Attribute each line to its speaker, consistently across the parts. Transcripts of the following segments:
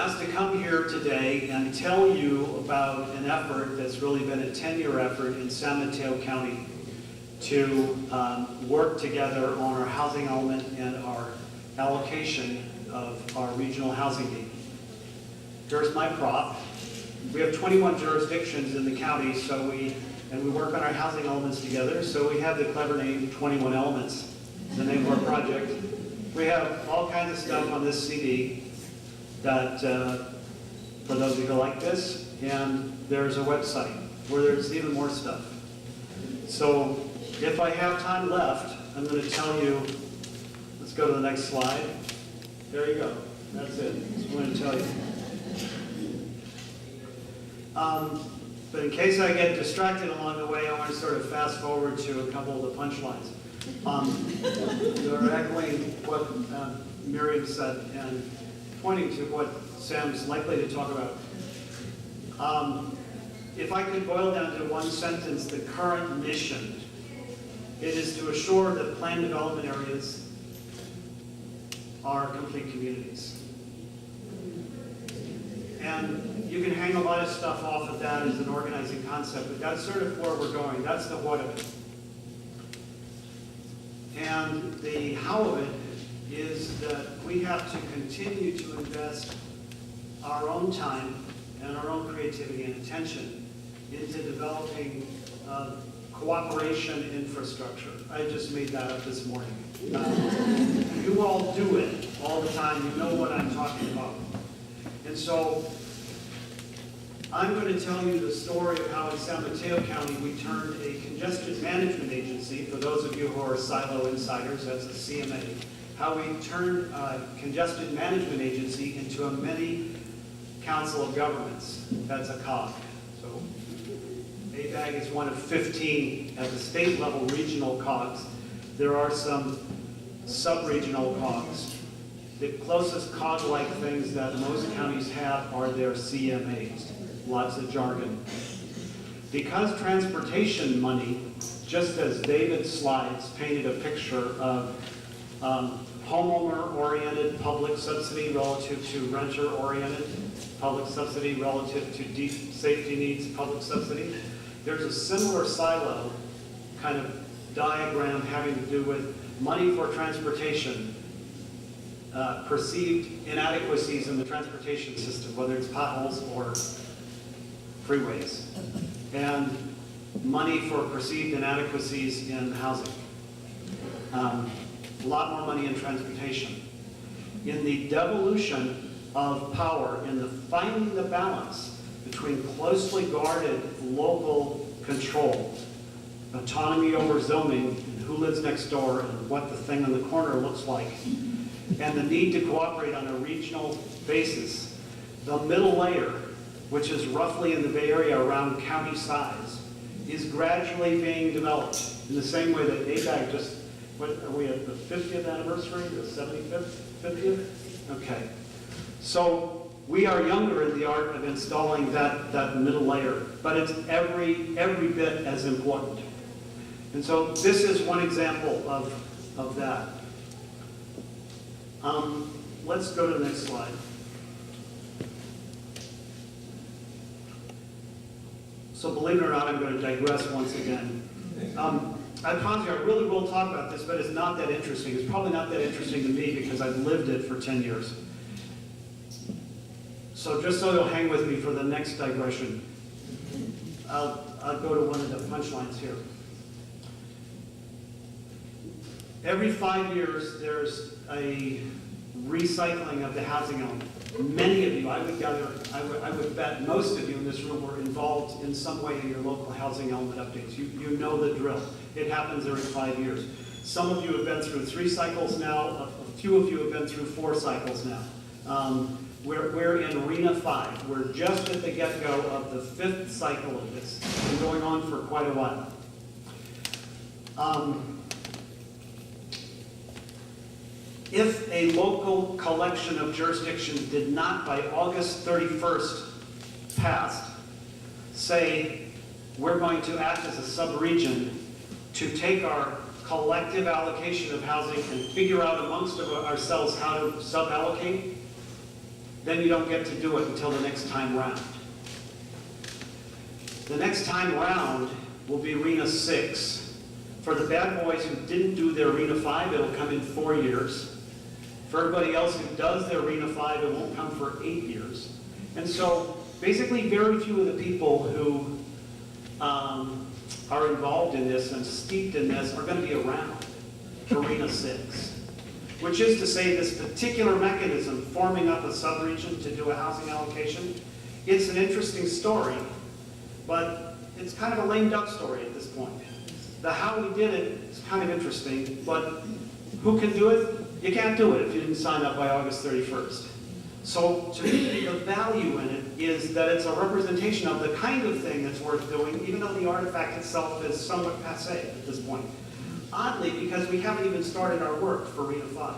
Speaker 1: asked to come here today and tell you about an effort that's really been a 10-year effort in San Mateo County to work together on our housing element and our allocation of our regional housing need. Here's my prop. We have 21 jurisdictions in the county, so we work on our housing elements together, so we have the clever name 21 Elements, the name of our project. We have all kinds of stuff on this CD that, for those of you who like this, and there's a website where there's even more stuff. So if I have time left, I'm going to tell you, let's go to the next slide. There you go. That's it. That's what I'm going to tell you. But in case I get distracted along the way, I want to sort of fast forward to a couple of the punchlines. They're echoing what Miriam said and pointing to what Sam's likely to talk about. If I could boil down to one sentence, the current mission, it is to assure that planned development areas are complete communities. And you can hang a lot of stuff off of that as an organizing concept, but that's sort of where we're going. That's the what of it. And the how of it is that we have to continue to invest our own time and our own creativity and attention into developing cooperation infrastructure. I just made that up this morning. You all do it all the time. You know what I'm talking about. And so I'm going to tell you the story of how in San Mateo County we turned a congestion management agency, for those of you who are silo insiders, that's a CMA, how we turned a congestion management agency into a mini council of governments. That's a COG. So ABAG is one of 15 at the state level regional COGs. There are some sub-regional COGs. The closest COG-like things that most counties have are their CMAs. Lots of jargon. Because transportation money, just as David's slides painted a picture of homeowner-oriented public subsidy relative to renter-oriented public subsidy relative to deep safety needs public subsidy, there's a similar silo kind of diagram having to do with money for transportation, perceived inadequacies in the transportation system, whether it's potholes or freeways, and money for perceived inadequacies in housing. A lot more money in transportation. In the devolution of power, in the finding the balance between closely guarded local control, autonomy over zoning, and who lives next door, and what the thing on the corner looks like, and the need to cooperate on a regional basis, the middle layer, which is roughly in the Bay Area around county size, is gradually being developed in the same way that ABAG just, what are we at, the 50th anniversary, the 75th, 50th? Okay. So we are younger in the art of installing that middle layer, but it's every bit as important. And so this is one example of that. Let's go to the next slide. So believe it or not, I'm going to digress once again. I promise you, I really will talk about this, but it's not that interesting. It's probably not that interesting to me because I've lived it for 10 years. So just so you'll hang with me for the next digression, I'll go to one of the punchlines here. Every 5 years, there's a recycling of the housing element. Many of you, I would bet most of you in this room were involved in some way in your local housing element updates. You know the drill. It happens every 5 years. Some of you have been through 3 cycles now. A few of you have been through 4 cycles now. We're in Arena 5. We're just at the get-go of the 5th cycle of this. It's been going on for quite a while. If a local collection of jurisdictions did not, by August 31st passed, say we're going to act as a sub-region to take our collective allocation of housing and figure out amongst ourselves how to sub-allocate, then you don't get to do it until the next time round. The next time round will be Arena 6. For the bad boys who didn't do their Arena 5, it'll come in 4 years. For everybody else who does their Arena 5, it won't come for 8 years. And so basically very few of the people who are involved in this and steeped in this are going to be around for Arena 6. Which is to say this particular mechanism, forming up a subregion to do a housing allocation, it's an interesting story, but it's kind of a lame duck story at this point. The how we did it is kind of interesting, but who can do it? You can't do it if you didn't sign up by August 31st. So to me, the value in it is that it's a representation of the kind of thing that's worth doing, even though the artifact itself is somewhat passé at this point. Oddly, because we haven't even started our work for Arena 5.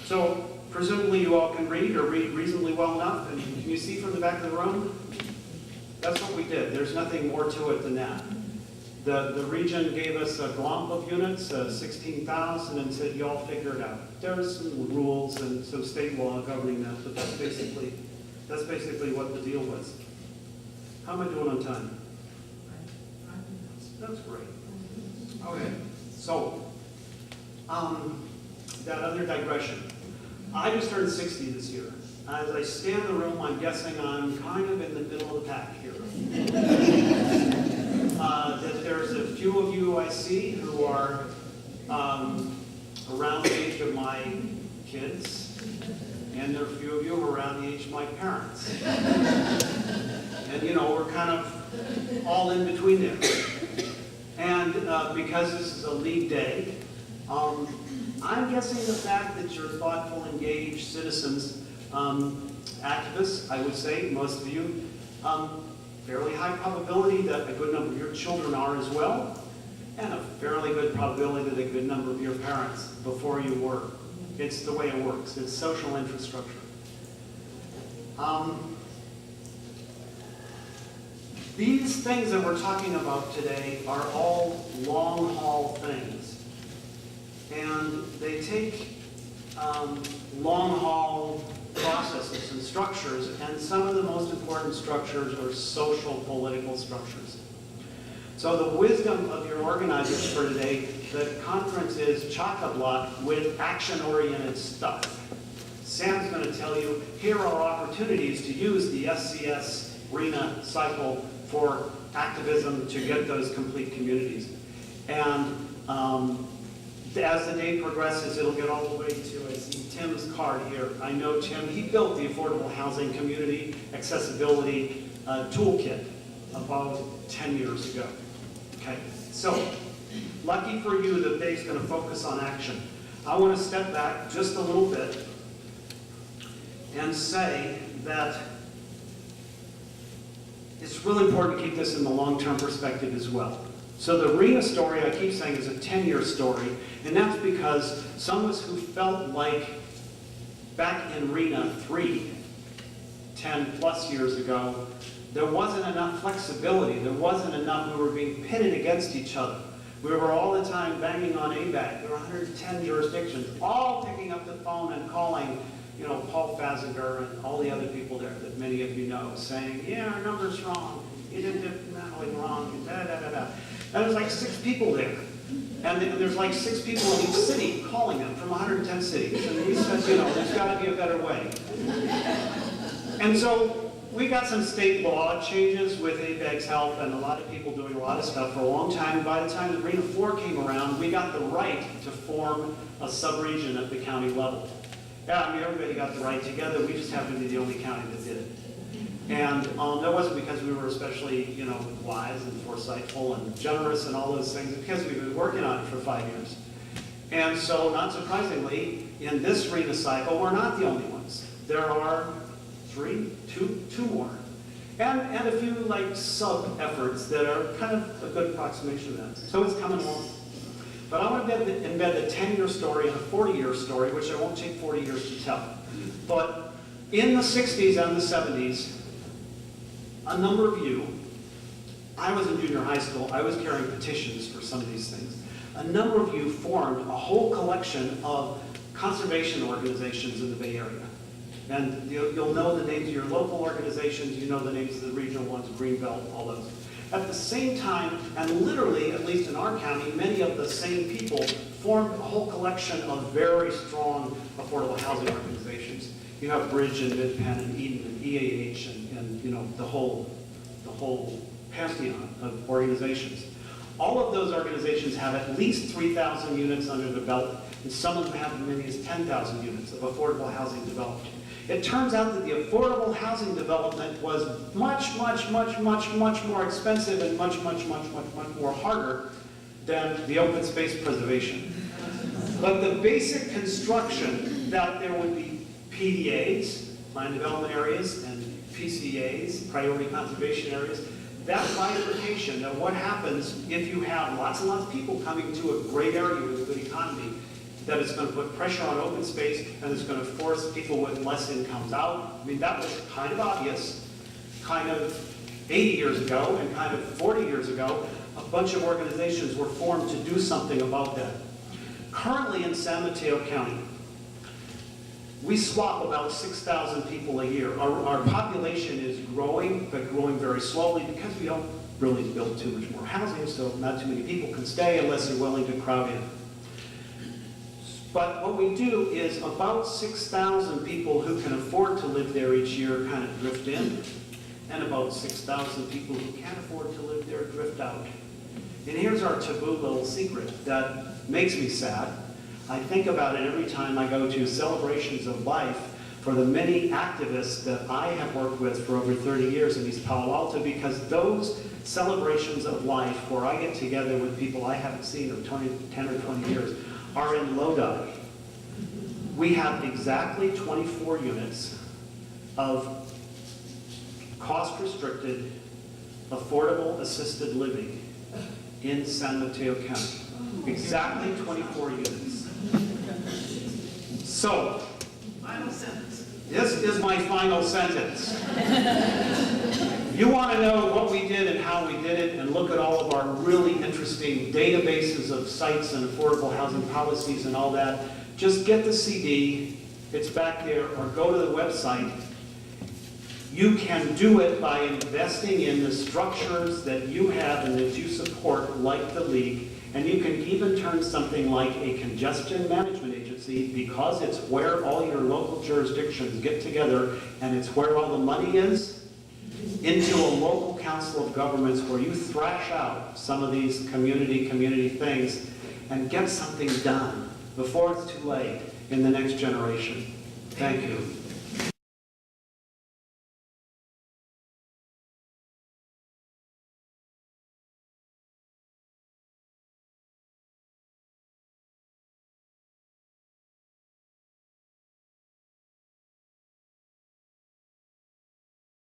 Speaker 1: So presumably you all can read, or read reasonably well enough, and can you see from the back of the room? That's what we did. There's nothing more to it than that. The region gave us a glomp of units, 16,000, and said, y'all figure it out. There's some rules and some state law governing that, but that's basically what the deal was. How am I doing on time? That's great. Okay, so, that other digression. I just turned 60 this year. As I scan the room, I'm guessing I'm kind of in the middle of the pack here. That there's a few of you I see who are around the age of my kids, and there are a few of you who are around the age of my parents. And you know, we're kind of all in between there. And because this is a league day, I'm guessing the fact that you're thoughtful, engaged citizens, activists, I would say, most of you, fairly high probability that a good number of your children are as well, and a fairly good probability that a good number of your parents before you were. It's the way it works. It's social infrastructure. These things that we're talking about today are all long-haul things. And they take long-haul processes and structures, and some of the most important structures are social political structures. So the wisdom of your organizers for today, the conference is chock-a-block with action-oriented stuff. Sam's going to tell you, here are opportunities to use the SCS RENA cycle for activism to get those complete communities. And as the day progresses, it'll get all the way to, I see Tim's card here. I know Tim, he built the Affordable Housing Community Accessibility Toolkit about 10 years ago. Okay, so lucky for you, the day's going to focus on action. I want to step back just a little bit and say that it's really important to keep this in the long-term perspective as well. So the RENA story, I keep saying, is a 10-year story, and that's because some of us who felt like back in RENA 10 plus years ago, there wasn't enough flexibility, there wasn't enough, we were being pitted against each other. We were all the time banging on ABAC. There were 110 jurisdictions, all picking up the phone and calling, you know, Paul Faziger and all the other people there that many of you know, saying, yeah, our number's wrong, you did it mentally wrong, and da-da-da-da. And there's like 6 people there. And there's like 6 people in each city calling them from 110 cities. And we said, you know, there's got to be a better way. And so we got some state law changes with ABAG's help and a lot of people doing a lot of stuff for a long time. By the time the RENA 4 came around, we got the right to form a subregion at the county level. Yeah, I mean, everybody got the right together. We just happened to be the only county that did it. And that wasn't because we were especially, you know, wise and foresightful and generous and all those things, because we've been working on it for 5 years. And so, not surprisingly, in this RENA cycle, we're not the only ones. There are two more. And a few, like, sub-efforts that are kind of a good approximation of that. So it's coming along. But I want to embed the 10-year story and a 40-year story, which I won't take 40 years to tell. But in the 60s and the 70s, a number of you, I was in junior high school, I was carrying petitions for some of these things. A number of you formed a whole collection of conservation organizations in the Bay Area. And you'll know the names of your local organizations, you know the names of the regional ones, Greenbelt, all those. At the same time, and literally, at least in our county, many of the same people formed a whole collection of very strong affordable housing organizations. You have Bridge and Midpen and Eden and EAH and you know, the whole pantheon of organizations. All of those organizations have at least 3,000 units under their belt, and some of them have as many as 10,000 units of affordable housing developed. It turns out that the affordable housing development was much more expensive and much more harder than the open space preservation. But the basic construction, that there would be PDAs, planned development areas, and PCAs, priority conservation areas, that bifurcation of what happens if you have lots and lots of people coming to a great area with a good economy, that it's going to put pressure on open space and it's going to force people with less incomes out. I mean, that was kind of obvious, kind of 80 years ago and kind of 40 years ago. A bunch of organizations were formed to do something about that. Currently in San Mateo County, we swap about 6,000 people a year. Our population is growing, but growing very slowly because we don't really build too much more housing, so not too many people can stay unless they're willing to crowd in. But what we do is about 6,000 people who can afford to live there each year kind of drift in, and about 6,000 people who can't afford to live there drift out. And here's our taboo little secret that makes me sad. I think about it every time I go to celebrations of life for the many activists that I have worked with for over 30 years in East Palo Alto, because those celebrations of life where I get together with people I haven't seen in 10 or 20 years are in Lodi. We have exactly 24 units of cost-restricted, affordable assisted living in San Mateo County. Exactly 24 units. So,
Speaker 2: final sentence.
Speaker 1: This is my final sentence. You want to know what we did and how we did it, and look at all of our really interesting databases of sites and affordable housing policies and all that, just get the CD, it's back there, or go to the website. You can do it by investing in the structures that you have and that you support, like the League, and you can even turn something like a congestion management agency, because it's where all your local jurisdictions get together and it's where all the money is, into a local council of governments where you thrash out some of these community things and get something done before it's too late in the next generation. Thank you.